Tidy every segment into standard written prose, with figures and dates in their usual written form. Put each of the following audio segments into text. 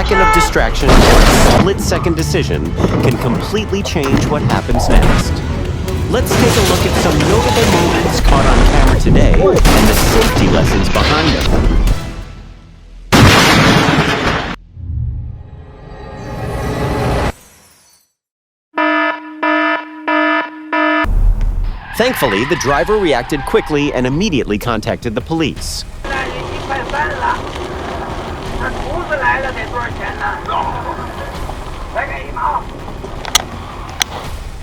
second of distraction or a split-second decision can completely change what happens next. Let's take a look at some notable moments caught on camera today and the safety lessons behind them. Thankfully, the driver reacted quickly and immediately contacted the police.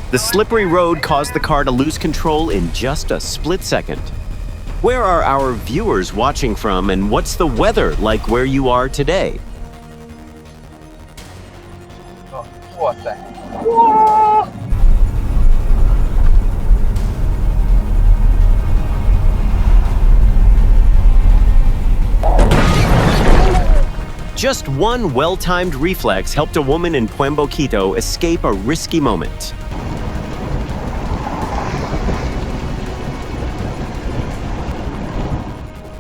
The slippery road caused the car to lose control in just a split second. Where are our viewers watching from, and what's the weather like where you are today? Just one well-timed reflex helped a woman in Pueblo, Quito escape a risky moment.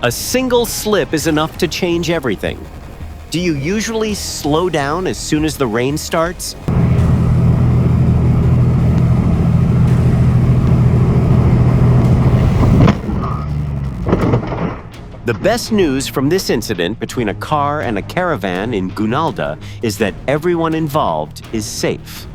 A single slip is enough to change everything. Do you usually slow down as soon as the rain starts? The best news from this incident between a car and a caravan in Gunalda is that everyone involved is safe.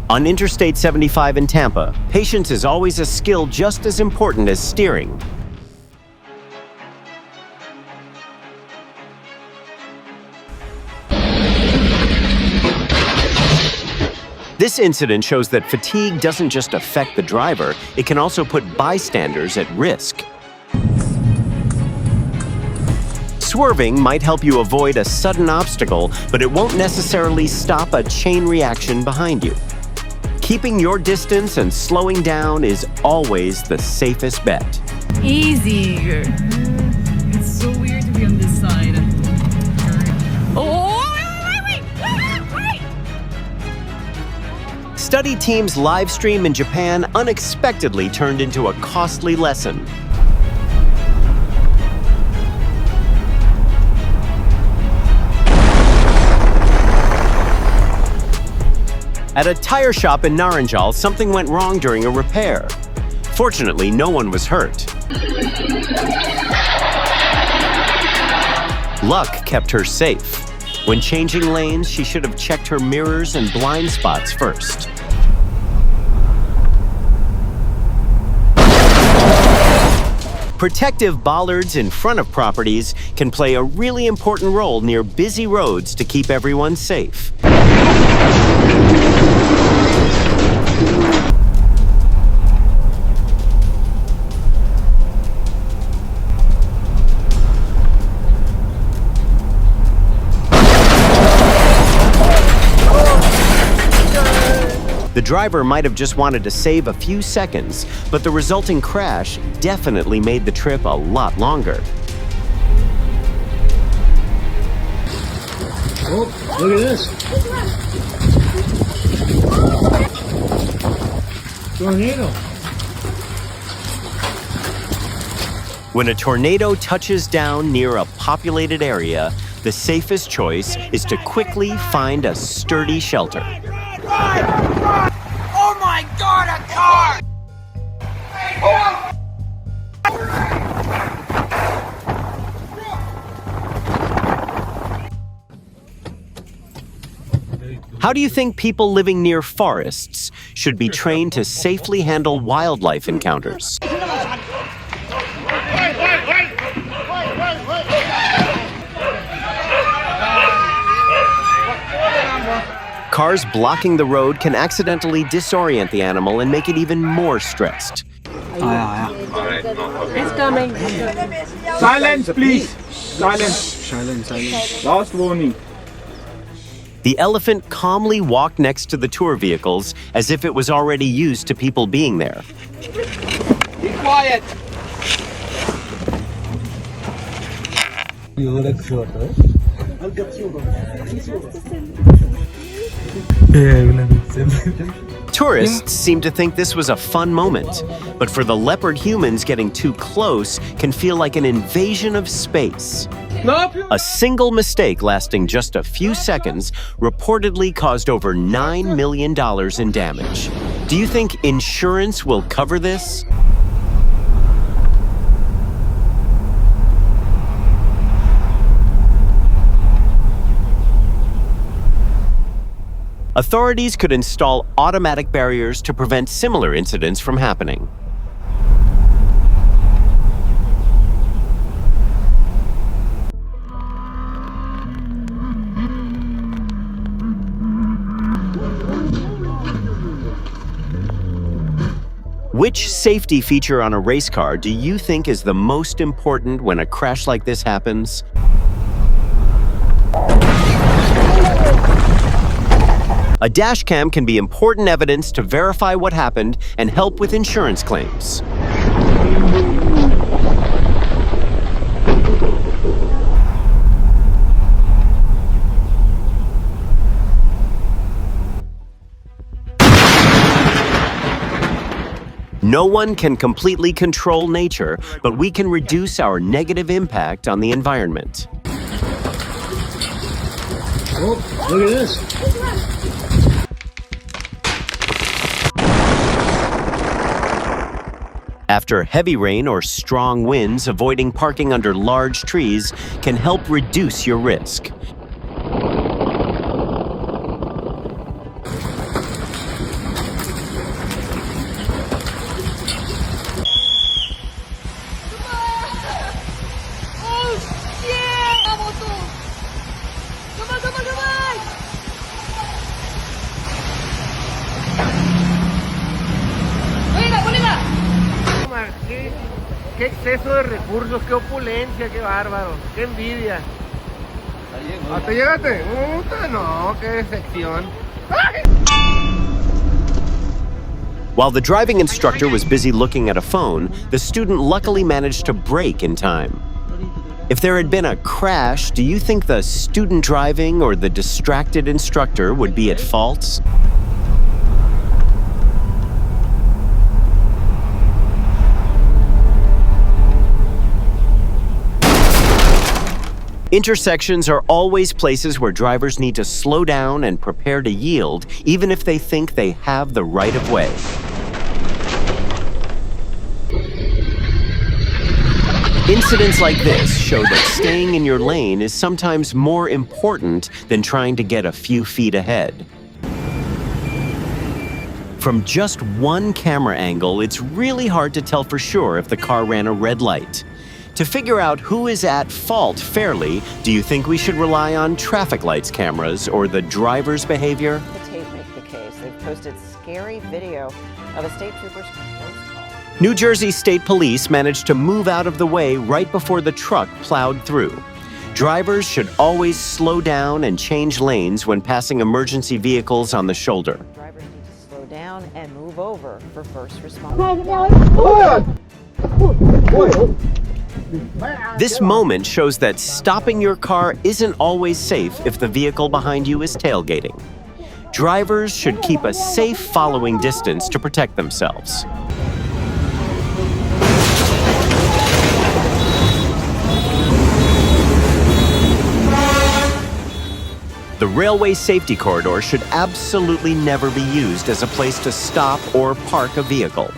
On Interstate 75 in Tampa, patience is always a skill just as important as steering. This incident shows that fatigue doesn't just affect the driver, it can also put bystanders at risk. Swerving might help you avoid a sudden obstacle, but it won't necessarily stop a chain reaction behind you. Keeping your distance and slowing down is always the safest bet. Easy. It's so weird to be on this side. Wait! Study team's live stream in Japan unexpectedly turned into a costly lesson. At a tire shop in Naranjal, something went wrong during a repair. Fortunately, no one was hurt. Luck kept her safe. When changing lanes, she should have checked her mirrors and blind spots first. Protective bollards in front of properties can play a really important role near busy roads to keep everyone safe. The driver might have just wanted to save a few seconds, but the resulting crash definitely made the trip a lot longer. Oh, look at this. Tornado. When a tornado touches down near a populated area, the safest choice is to quickly find a sturdy shelter. Oh my God, a car! How do you think people living near forests should be trained to safely handle wildlife encounters? Cars blocking the road can accidentally disorient the animal and make it even more stressed. It's coming. Silence, please. Silence. Last warning. The elephant calmly walked next to the tour vehicles as if it was already used to people being there. Be quiet! Tourists seem to think this was a fun moment, but for the leopard humans, getting too close can feel like an invasion of space. A single mistake lasting just a few seconds reportedly caused over $9 million in damage. Do you think insurance will cover this? Authorities could install automatic barriers to prevent similar incidents from happening. Which safety feature on a race car do you think is the most important when a crash like this happens? A dashcam can be important evidence to verify what happened and help with insurance claims. No one can completely control nature, but we can reduce our negative impact on the environment. Oh, look at this. After heavy rain or strong winds, avoiding parking under large trees can help reduce your risk. Qué exceso de recursos, qué opulencia, qué bárbaro, qué envidia. ¿Hasta llegaste? Puta, no, qué decepción. While the driving instructor was busy looking at a phone, the student luckily managed to brake in time. If there had been a crash, do you think the student driving or the distracted instructor would be at fault? Intersections are always places where drivers need to slow down and prepare to yield, even if they think they have the right of way. Incidents like this show that staying in your lane is sometimes more important than trying to get a few feet ahead. From just one camera angle, it's really hard to tell for sure if the car ran a red light. To figure out who is at fault fairly, do you think we should rely on traffic lights cameras or the driver's behavior? The tape make the case. They've posted scary video of a state trooper's close call. New Jersey State Police managed to move out of the way right before the truck plowed through. Drivers should always slow down and change lanes when passing emergency vehicles on the shoulder. Drivers need to slow down and move over for first responders. This moment shows that stopping your car isn't always safe if the vehicle behind you is tailgating. Drivers should keep a safe following distance to protect themselves. The railway safety corridor should absolutely never be used as a place to stop or park a vehicle.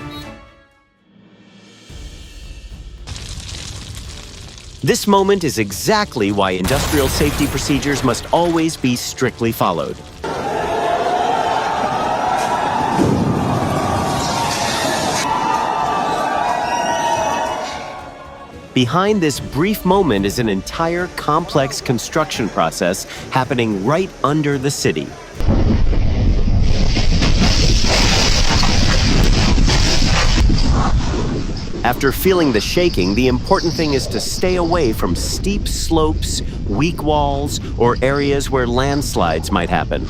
This moment is exactly why industrial safety procedures must always be strictly followed. Behind this brief moment is an entire complex construction process happening right under the city. After feeling the shaking, the important thing is to stay away from steep slopes, weak walls, or areas where landslides might happen.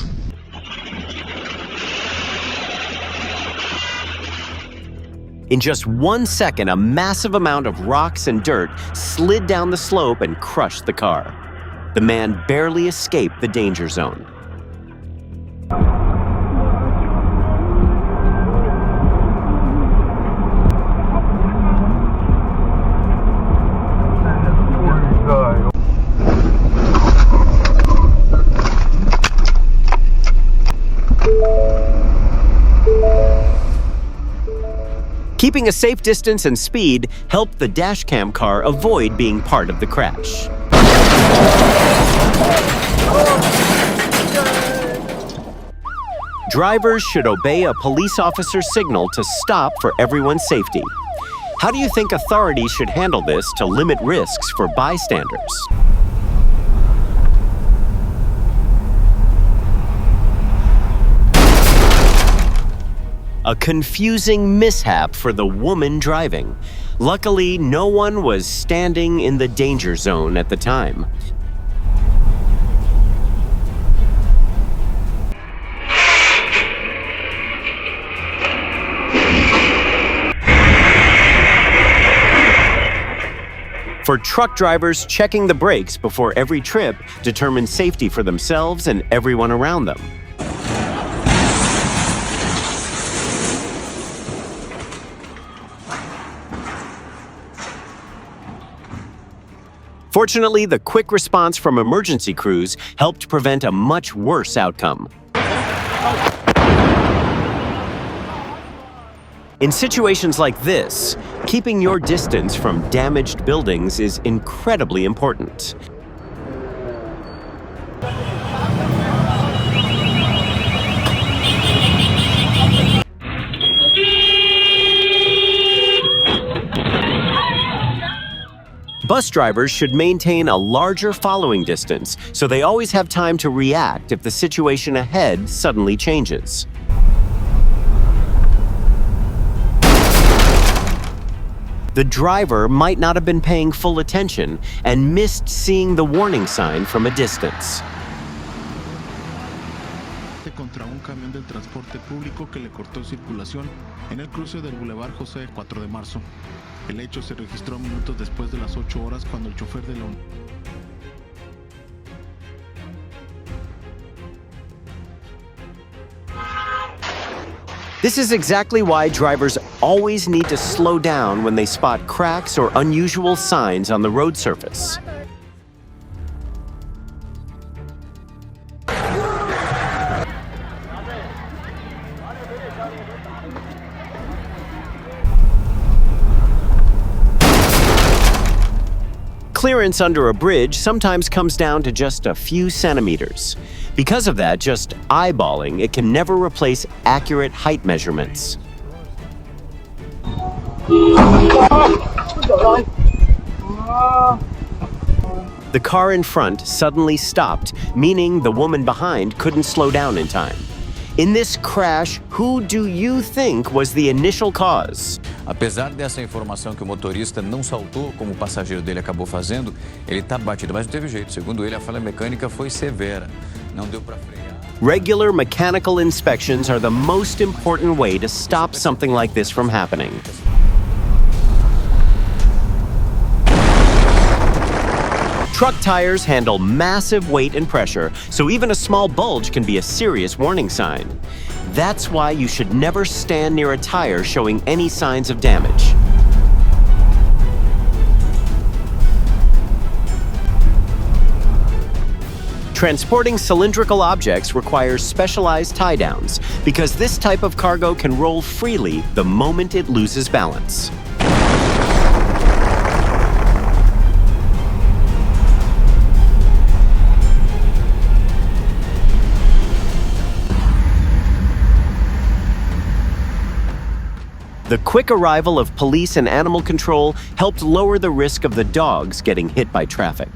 In just 1 second, a massive amount of rocks and dirt slid down the slope and crushed the car. The man barely escaped the danger zone. Keeping a safe distance and speed helped the dashcam car avoid being part of the crash. Drivers should obey a police officer's signal to stop for everyone's safety. How do you think authorities should handle this to limit risks for bystanders? A confusing mishap for the woman driving. Luckily, no one was standing in the danger zone at the time. For truck drivers, checking the brakes before every trip determines safety for themselves and everyone around them. Fortunately, the quick response from emergency crews helped prevent a much worse outcome. In situations like this, keeping your distance from damaged buildings is incredibly important. Bus drivers should maintain a larger following distance so they always have time to react if the situation ahead suddenly changes. The driver might not have been paying full attention and missed seeing the warning sign from a distance. Contra un camión del transporte público que le cortó circulación en el cruce del Boulevard José 4 de Marzo. El hecho se registró minutos después de las 8 horas cuando el chofer de la This is exactly why drivers always need to slow down when they spot cracks or unusual signs on the road surface. Clearance under a bridge sometimes comes down to just a few centimeters. Because of that, just eyeballing it can never replace accurate height measurements. The car in front suddenly stopped, meaning the woman behind couldn't slow down in time. In this crash, who do you think was the initial cause? Apesar dessa informação que o motorista não saltou, como o passageiro dele acabou fazendo, ele está batido, mas não teve jeito. Segundo ele, a falha mecânica foi severa. Não deu para frear. Regular mechanical inspections are the most important way to stop something like this from happening. Truck tires handle massive weight and pressure, so even a small bulge can be a serious warning sign. That's why you should never stand near a tire showing any signs of damage. Transporting cylindrical objects requires specialized tie-downs because this type of cargo can roll freely the moment it loses balance. The quick arrival of police and animal control helped lower the risk of the dogs getting hit by traffic.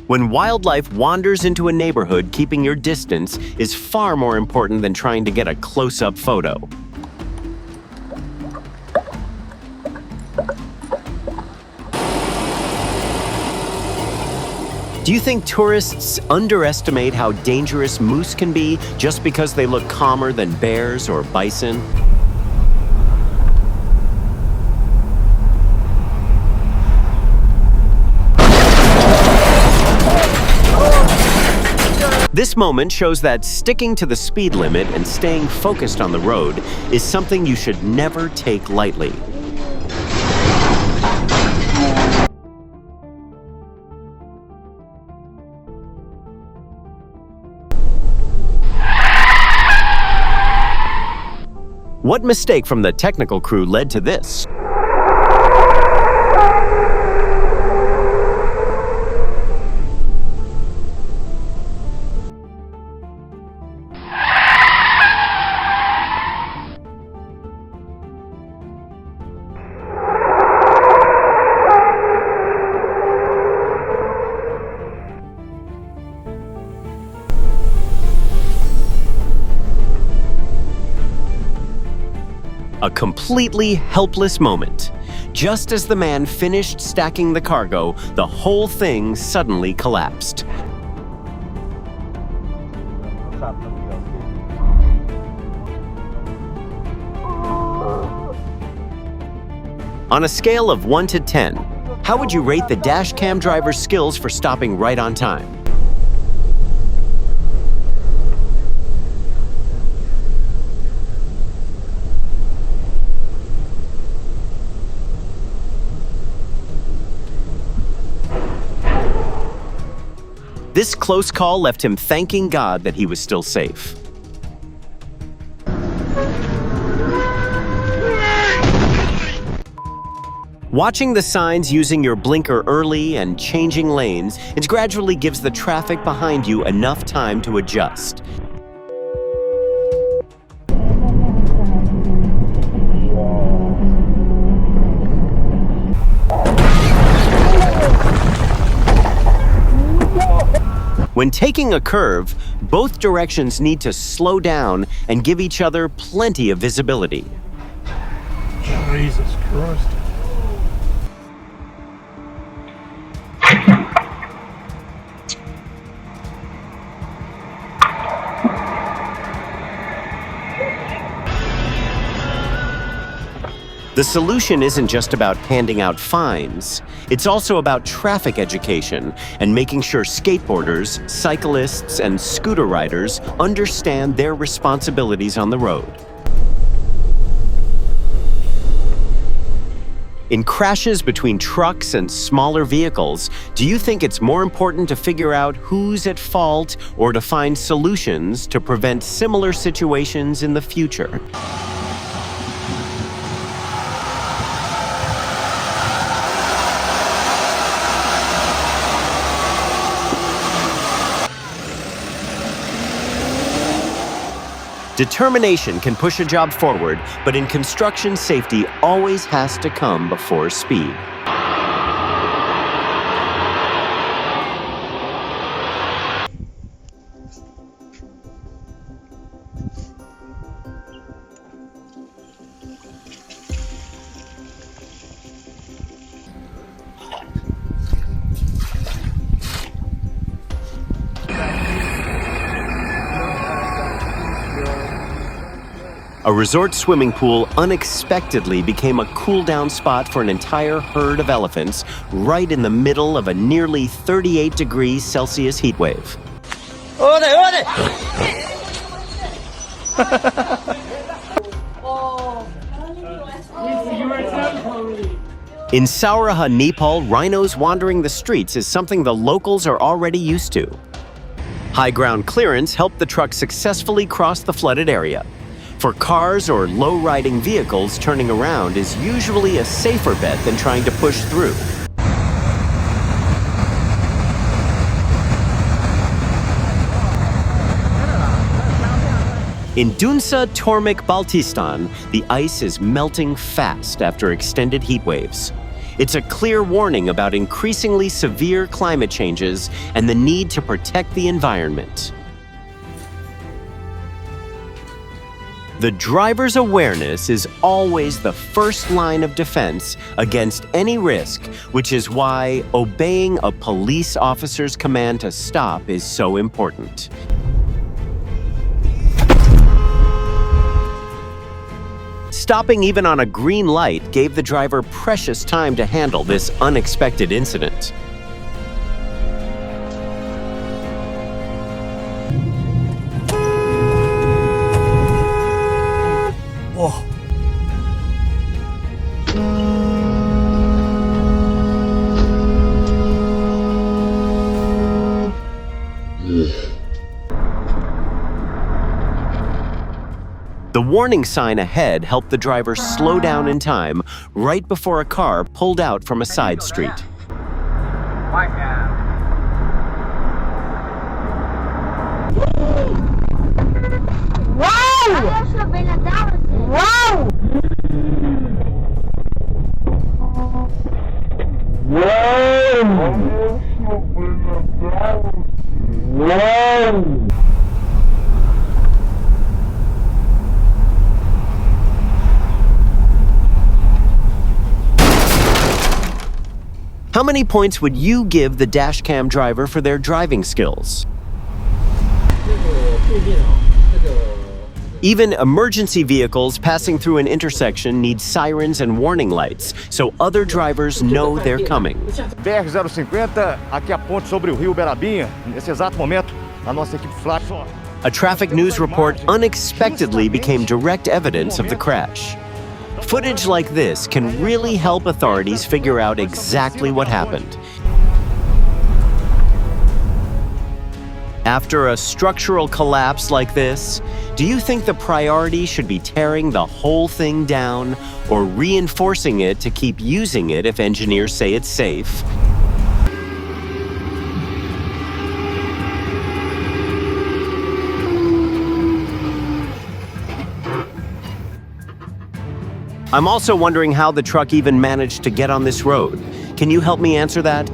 When wildlife wanders into a neighborhood, keeping your distance is far more important than trying to get a close-up photo. Do you think tourists underestimate how dangerous moose can be just because they look calmer than bears or bison? This moment shows that sticking to the speed limit and staying focused on the road is something you should never take lightly. What mistake from the technical crew led to this? A completely helpless moment. Just as the man finished stacking the cargo, the whole thing suddenly collapsed. On a scale of 1 to 10, how would you rate the dashcam driver's skills for stopping right on time? This close call left him thanking God that he was still safe. Watching the signs using your blinker early and changing lanes, it gradually gives the traffic behind you enough time to adjust. When taking a curve, both directions need to slow down and give each other plenty of visibility. Jesus Christ. The solution isn't just about handing out fines. It's also about traffic education and making sure skateboarders, cyclists, and scooter riders understand their responsibilities on the road. In crashes between trucks and smaller vehicles, do you think it's more important to figure out who's at fault or to find solutions to prevent similar situations in the future? Determination can push a job forward, but in construction, safety always has to come before speed. A resort swimming pool unexpectedly became a cool-down spot for an entire herd of elephants right in the middle of a nearly 38-degree Celsius heat wave. In Sauraha, Nepal, rhinos wandering the streets is something the locals are already used to. High ground clearance helped the truck successfully cross the flooded area. For cars or low-riding vehicles, turning around is usually a safer bet than trying to push through. In Dunsa, Tormik, Baltistan, the ice is melting fast after extended heat waves. It's a clear warning about increasingly severe climate changes and the need to protect the environment. The driver's awareness is always the first line of defense against any risk, which is why obeying a police officer's command to stop is so important. Stopping even on a green light gave the driver precious time to handle this unexpected incident. The warning sign ahead helped the driver slow down in time right before a car pulled out from a side street. How many points would you give the dashcam driver for their driving skills? Even emergency vehicles passing through an intersection need sirens and warning lights, so other drivers know they're coming. BR-050, aqui a ponte sobre o rio Berabinha. Nesse exato momento, a nossa equipe flash. A traffic news report unexpectedly became direct evidence of the crash. Footage like this can really help authorities figure out exactly what happened. After a structural collapse like this, do you think the priority should be tearing the whole thing down or reinforcing it to keep using it if engineers say it's safe? I'm also wondering how the truck even managed to get on this road. Can you help me answer that?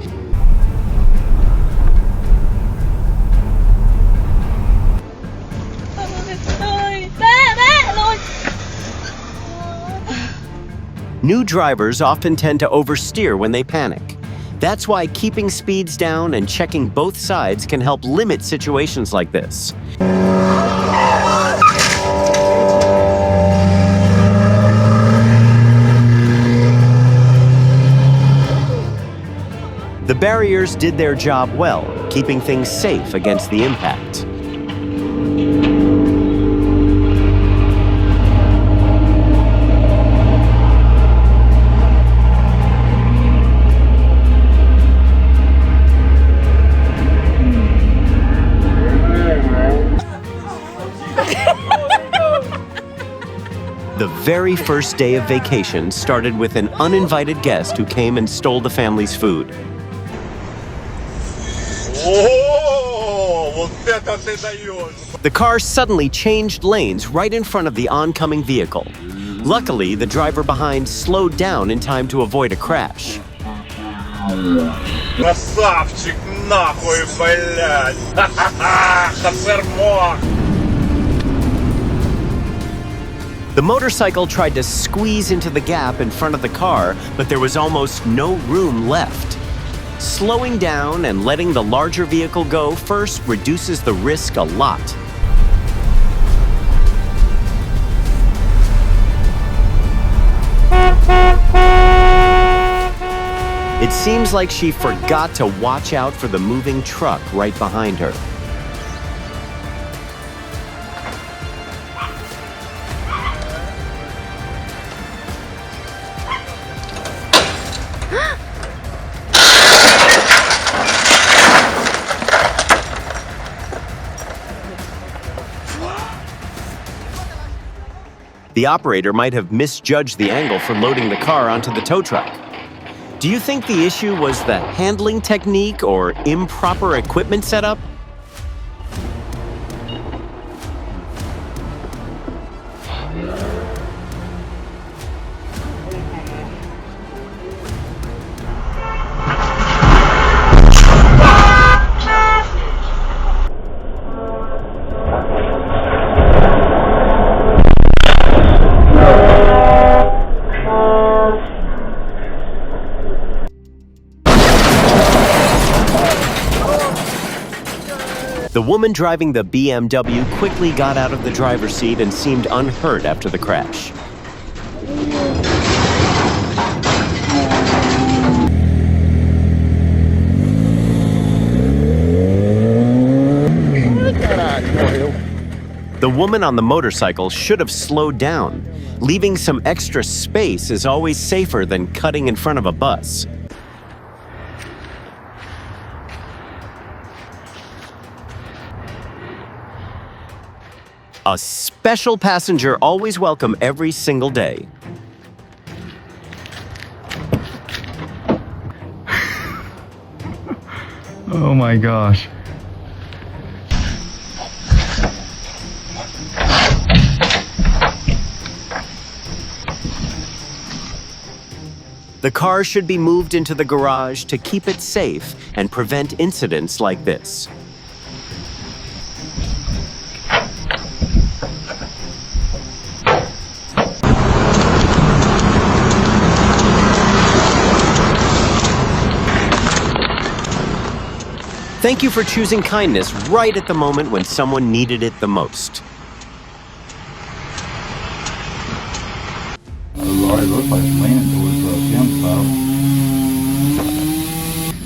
New drivers often tend to oversteer when they panic. That's why keeping speeds down and checking both sides can help limit situations like this. The barriers did their job well, keeping things safe against the impact. The very first day of vacation started with an uninvited guest who came and stole the family's food. The car suddenly changed lanes right in front of the oncoming vehicle. Luckily, the driver behind slowed down in time to avoid a crash. Красавчик, нахуй, блядь! Хафермох! The motorcycle tried to squeeze into the gap in front of the car, but there was almost no room left. Slowing down and letting the larger vehicle go first reduces the risk a lot. It seems like she forgot to watch out for the moving truck right behind her. The operator might have misjudged the angle for loading the car onto the tow truck. Do you think the issue was the handling technique or improper equipment setup? The woman driving the BMW quickly got out of the driver's seat and seemed unhurt after the crash. The woman on the motorcycle should have slowed down. Leaving some extra space is always safer than cutting in front of a bus. A special passenger always welcome every single day. Oh my gosh. The car should be moved into the garage to keep it safe and prevent incidents like this. Thank you for choosing kindness right at the moment when someone needed it the most. It looks like it's leaning towards Tim's side.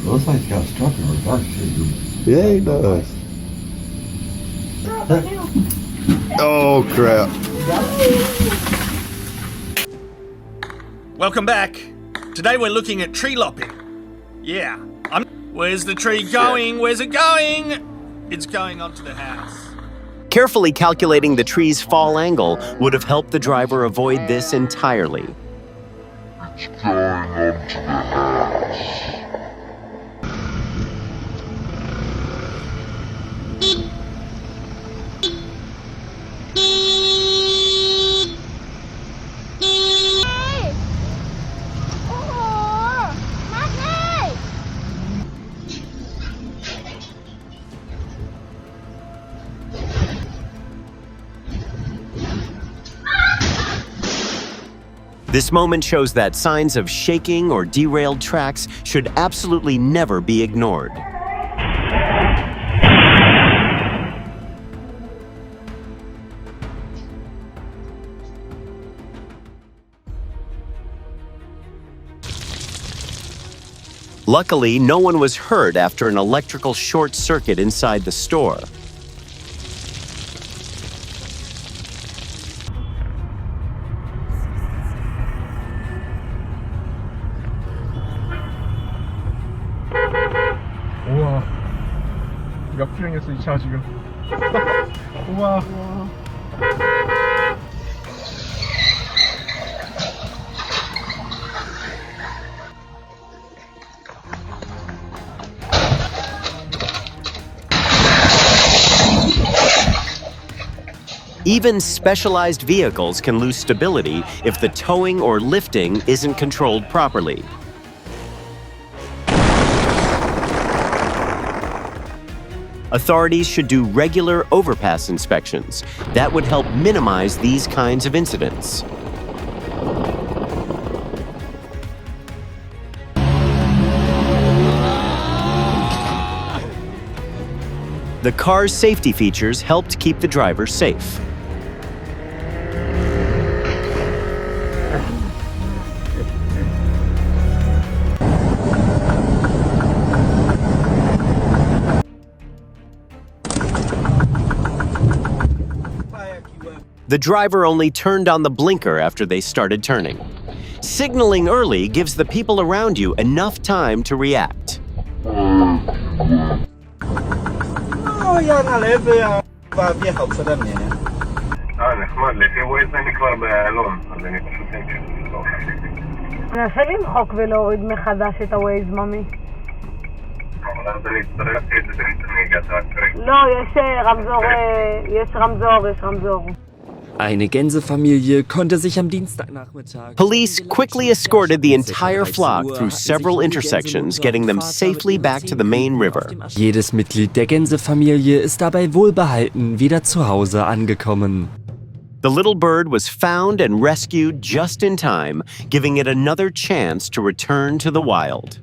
Looks like he's got a struck in reverse too. Yeah, he does. Oh, crap. Welcome back. Today we're looking at tree lopping. Yeah. Where's the tree going? Where's it going? It's going onto the house. Carefully calculating the tree's fall angle would have helped the driver avoid this entirely. It's going onto the house. This moment shows that signs of shaking or derailed tracks should absolutely never be ignored. Luckily, no one was hurt after an electrical short circuit inside the store. 우와. 역주행했어 이 차 지금. 우와. Even specialized vehicles can lose stability if the towing or lifting isn't controlled properly. Authorities should do regular overpass inspections. That would help minimize these kinds of incidents. The car's safety features helped keep the driver safe. The driver only turned on the blinker after they started turning. Signaling early gives the people around you enough time to react. ננסה למחוק ולהוריד מחדש את הווייז, ממי. לא, יש רמזור. Eine Gänsefamilie konnte sich am Dienstagnachmittag... Police quickly escorted the entire flock through several intersections, getting them safely back to the main river. Jedes Mitglied der Gänsefamilie ist dabei wohlbehalten wieder zu Hause angekommen. The little bird was found and rescued just in time, giving it another chance to return to the wild.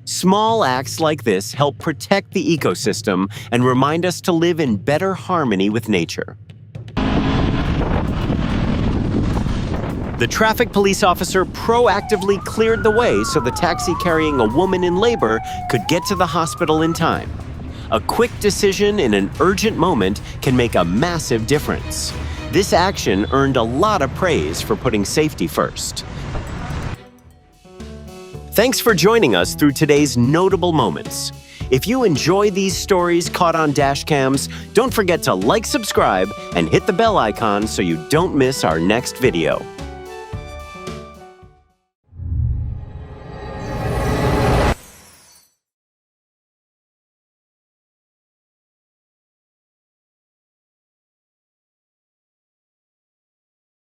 Small acts like this help protect the ecosystem and remind us to live in better harmony with nature. The traffic police officer proactively cleared the way so the taxi carrying a woman in labor could get to the hospital in time. A quick decision in an urgent moment can make a massive difference. This action earned a lot of praise for putting safety first. Thanks for joining us through today's notable moments. If you enjoy these stories caught on dash cams, don't forget to like, subscribe, and hit the bell icon so you don't miss our next video.